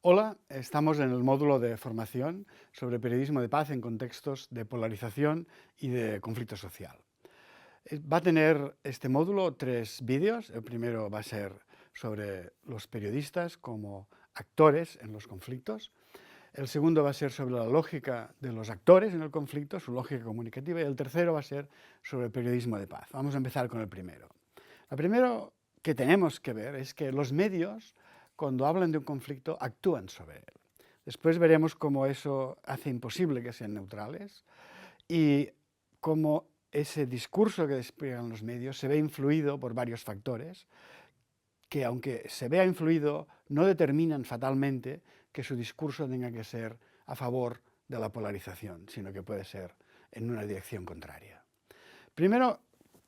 Hola, estamos en el módulo de formación sobre periodismo de paz en contextos de polarización y de conflicto social. Va a tener este módulo 3 vídeos. El primero va a ser sobre los periodistas como actores en los conflictos. El segundo va a ser sobre la lógica de los actores en el conflicto, su lógica comunicativa. Y el tercero va a ser sobre el periodismo de paz. Vamos a empezar con el primero. Lo primero que tenemos que ver es que los medios, cuando hablan de un conflicto, actúan sobre él. Después veremos cómo eso hace imposible que sean neutrales y cómo ese discurso que despliegan los medios se ve influido por varios factores que, aunque se vea influido, no determinan fatalmente que su discurso tenga que ser a favor de la polarización, sino que puede ser en una dirección contraria. Primero,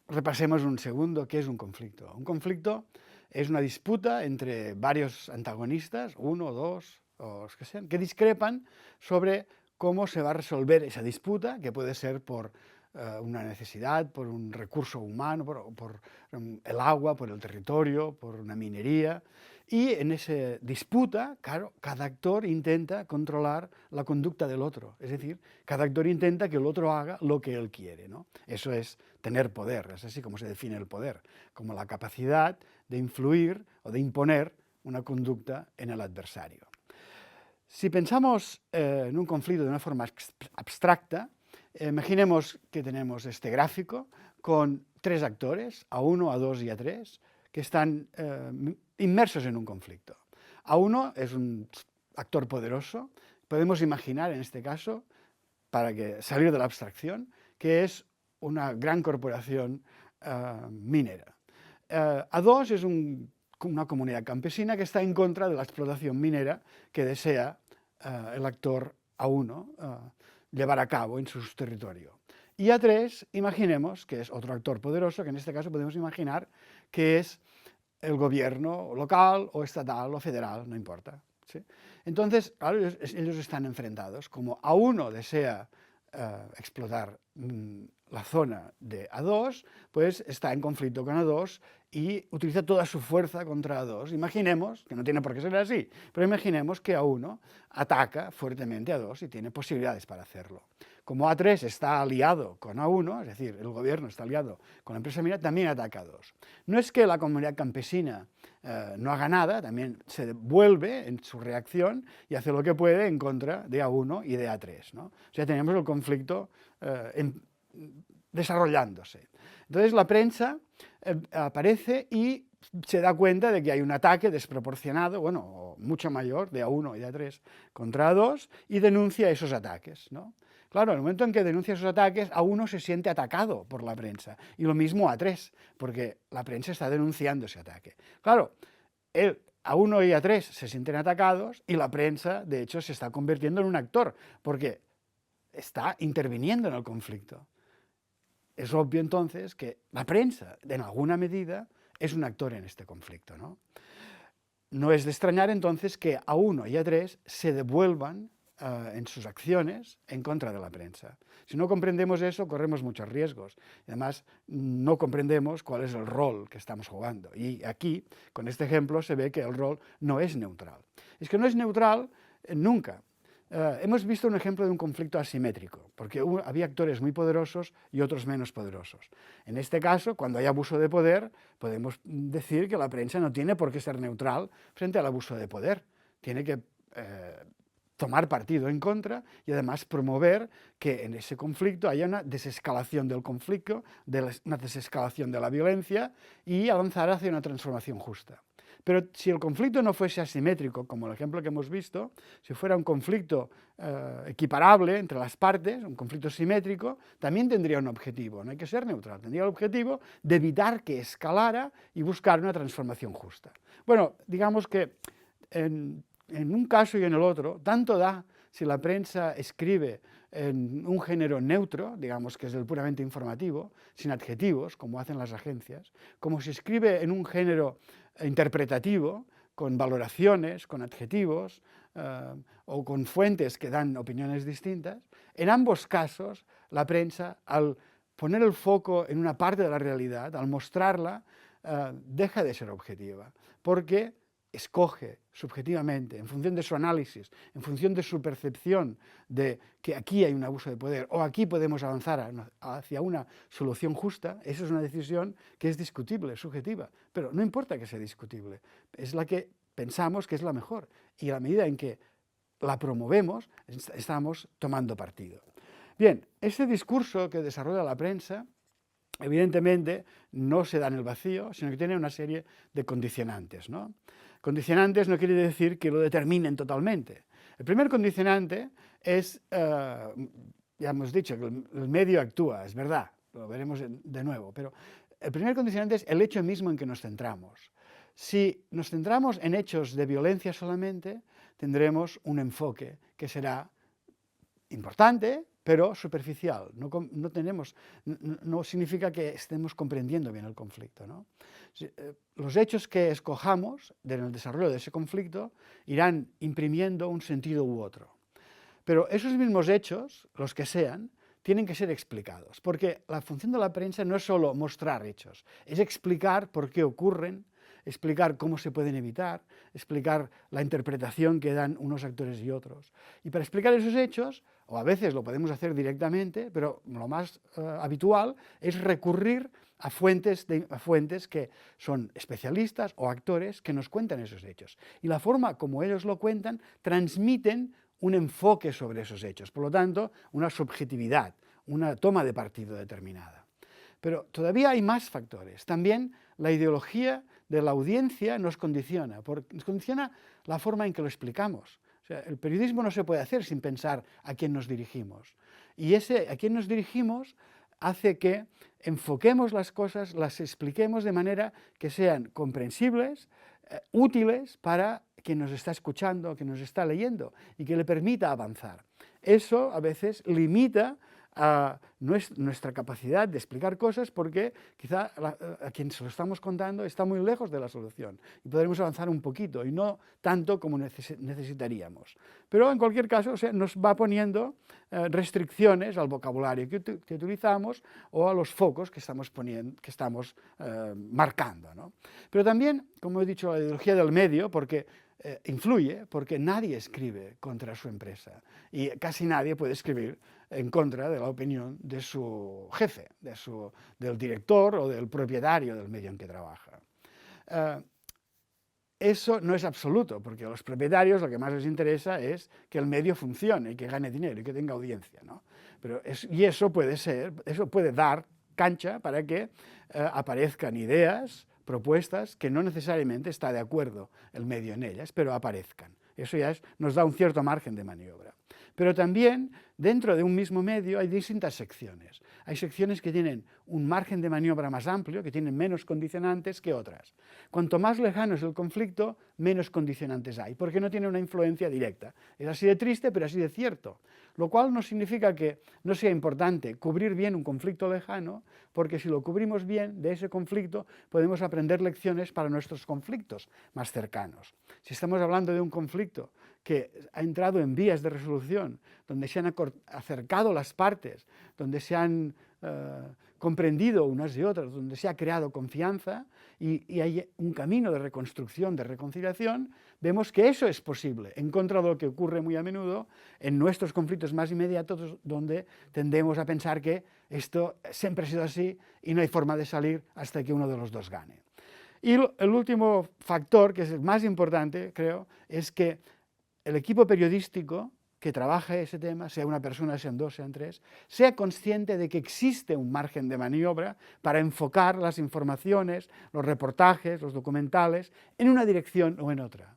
repasemos un segundo qué es un conflicto. Un conflicto es una disputa entre varios antagonistas, uno, dos, o los que sean, que discrepan sobre cómo se va a resolver esa disputa, que puede ser por una necesidad, por un recurso humano, por el agua, por el territorio, por una minería. Y en esa disputa, claro, cada actor intenta controlar la conducta del otro. Es decir, cada actor intenta que el otro haga lo que él quiere, ¿no? Eso es tener poder, es así como se define el poder, como la capacidad de influir o de imponer una conducta en el adversario. Si pensamos en un conflicto de una forma abstracta, imaginemos que tenemos este gráfico con tres actores, A1, A2 y A3, que están inmersos en un conflicto. A1 es un actor poderoso. Podemos imaginar en este caso, para salir de la abstracción, que es una gran corporación minera. A2 es una comunidad campesina que está en contra de la explotación minera que desea el actor A1 llevar a cabo en su territorio. Y A3, imaginemos que es otro actor poderoso, que en este caso podemos imaginar que es el gobierno local o estatal o federal, no importa. ¿Sí? Entonces, claro, ellos están enfrentados. Como A1 desea explotar la zona de A2, pues está en conflicto con A2 y utiliza toda su fuerza contra A2. Imaginemos, que no tiene por qué ser así, pero imaginemos que A1 ataca fuertemente a A2 y tiene posibilidades para hacerlo. Como A3 está aliado con A1, es decir, el gobierno está aliado con la empresa minera, también ataca a A2. No es que la comunidad campesina no haga nada, también se vuelve en su reacción y hace lo que puede en contra de A1 y de A3, ¿no? O sea, tenemos el conflicto desarrollándose. Entonces la prensa aparece y se da cuenta de que hay un ataque desproporcionado, bueno, mucho mayor, de A1 y de A3 contra A2, y denuncia esos ataques, ¿no? Claro, en el momento en que denuncia esos ataques, A1 se siente atacado por la prensa, y lo mismo A3, porque la prensa está denunciando ese ataque. Claro, A1 y A3 se sienten atacados y la prensa, de hecho, se está convirtiendo en un actor, porque está interviniendo en el conflicto. Es obvio entonces que la prensa, en alguna medida, es un actor en este conflicto, ¿no? No es de extrañar entonces que A1 y A3 se devuelvan en sus acciones en contra de la prensa. Si no comprendemos eso, corremos muchos riesgos. Y además, no comprendemos cuál es el rol que estamos jugando. Y aquí, con este ejemplo, se ve que el rol no es neutral. Es que no es neutral nunca. Hemos visto un ejemplo de un conflicto asimétrico, porque había actores muy poderosos y otros menos poderosos. En este caso, cuando hay abuso de poder, podemos decir que la prensa no tiene por qué ser neutral frente al abuso de poder. Tiene que tomar partido en contra y además promover que en ese conflicto haya una desescalación del conflicto, una desescalación de la violencia y avanzar hacia una transformación justa. Pero si el conflicto no fuese asimétrico, como el ejemplo que hemos visto, si fuera un conflicto equiparable entre las partes, un conflicto simétrico, también tendría un objetivo, no hay que ser neutral, tendría el objetivo de evitar que escalara y buscar una transformación justa. Bueno, digamos que en un caso y en el otro, tanto da si la prensa escribe en un género neutro, digamos que es el puramente informativo, sin adjetivos, como hacen las agencias, como si escribe en un género interpretativo, con valoraciones, con adjetivos o con fuentes que dan opiniones distintas. En ambos casos, la prensa, al poner el foco en una parte de la realidad, al mostrarla, deja de ser objetiva, porque escoge subjetivamente, en función de su análisis, en función de su percepción de que aquí hay un abuso de poder o aquí podemos avanzar hacia una solución justa, esa es una decisión que es discutible, subjetiva, pero no importa que sea discutible, es la que pensamos que es la mejor, y a la medida en que la promovemos, estamos tomando partido. Bien, ese discurso que desarrolla la prensa, evidentemente, no se da en el vacío, sino que tiene una serie de condicionantes, ¿no? Condicionantes no quiere decir que lo determinen totalmente. El primer condicionante es, ya hemos dicho, que el medio actúa, es verdad, lo veremos de nuevo, pero el primer condicionante es el hecho mismo en que nos centramos. Si nos centramos en hechos de violencia solamente, tendremos un enfoque que será importante, pero superficial. No significa que estemos comprendiendo bien el conflicto, ¿no? Los hechos que escojamos en el desarrollo de ese conflicto irán imprimiendo un sentido u otro. Pero esos mismos hechos, los que sean, tienen que ser explicados, porque la función de la prensa no es solo mostrar hechos, es explicar por qué ocurren, explicar cómo se pueden evitar, explicar la interpretación que dan unos actores y otros. Y para explicar esos hechos, o a veces lo podemos hacer directamente, pero lo más habitual es recurrir a fuentes que son especialistas o actores que nos cuentan esos hechos. Y la forma como ellos lo cuentan transmiten un enfoque sobre esos hechos, por lo tanto, una subjetividad, una toma de partido determinada. Pero todavía hay más factores. También la ideología de la audiencia nos condiciona la forma en que lo explicamos. O sea, el periodismo no se puede hacer sin pensar a quién nos dirigimos. Y ese a quién nos dirigimos hace que enfoquemos las cosas, las expliquemos de manera que sean comprensibles, útiles para quien nos está escuchando, quien nos está leyendo, y que le permita avanzar. Eso a veces limita a nuestra capacidad de explicar cosas porque quizá a quien se lo estamos contando está muy lejos de la solución y podremos avanzar un poquito y no tanto como necesitaríamos. Pero en cualquier caso, o sea, nos va poniendo restricciones al vocabulario que utilizamos o a los focos que estamos marcando, ¿no? Pero también, como he dicho, la ideología del medio, porque influye, porque nadie escribe contra su empresa y casi nadie puede escribir en contra de la opinión de su jefe, del director o del propietario del medio en que trabaja. Eso no es absoluto, porque a los propietarios lo que más les interesa es que el medio funcione y que gane dinero y que tenga audiencia, ¿no? Eso puede dar cancha para que aparezcan ideas, propuestas que no necesariamente está de acuerdo el medio en ellas, pero aparezcan. Eso ya nos da un cierto margen de maniobra. Pero también dentro de un mismo medio hay distintas secciones. Hay secciones que tienen un margen de maniobra más amplio, que tienen menos condicionantes que otras. Cuanto más lejano es el conflicto, menos condicionantes hay, porque no tiene una influencia directa. Es así de triste, pero así de cierto. Lo cual no significa que no sea importante cubrir bien un conflicto lejano, porque si lo cubrimos bien de ese conflicto, podemos aprender lecciones para nuestros conflictos más cercanos. Si estamos hablando de un conflicto que ha entrado en vías de resolución, donde se han acercado las partes, donde se han comprendido unas y otras, donde se ha creado confianza y hay un camino de reconstrucción, de reconciliación, vemos que eso es posible, en contra de lo que ocurre muy a menudo en nuestros conflictos más inmediatos, donde tendemos a pensar que esto siempre ha sido así y no hay forma de salir hasta que uno de los dos gane. Y el último factor, que es el más importante, creo, es que el equipo periodístico que trabaje ese tema, sea una persona, sean dos, sean tres, sea consciente de que existe un margen de maniobra para enfocar las informaciones, los reportajes, los documentales, en una dirección o en otra.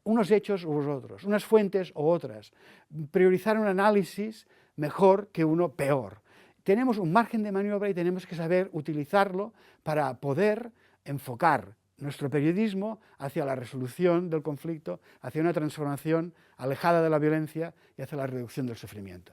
Unos hechos u otros, unas fuentes u otras. Priorizar un análisis mejor que uno peor. Tenemos un margen de maniobra y tenemos que saber utilizarlo para poder enfocar nuestro periodismo hacia la resolución del conflicto, hacia una transformación alejada de la violencia y hacia la reducción del sufrimiento.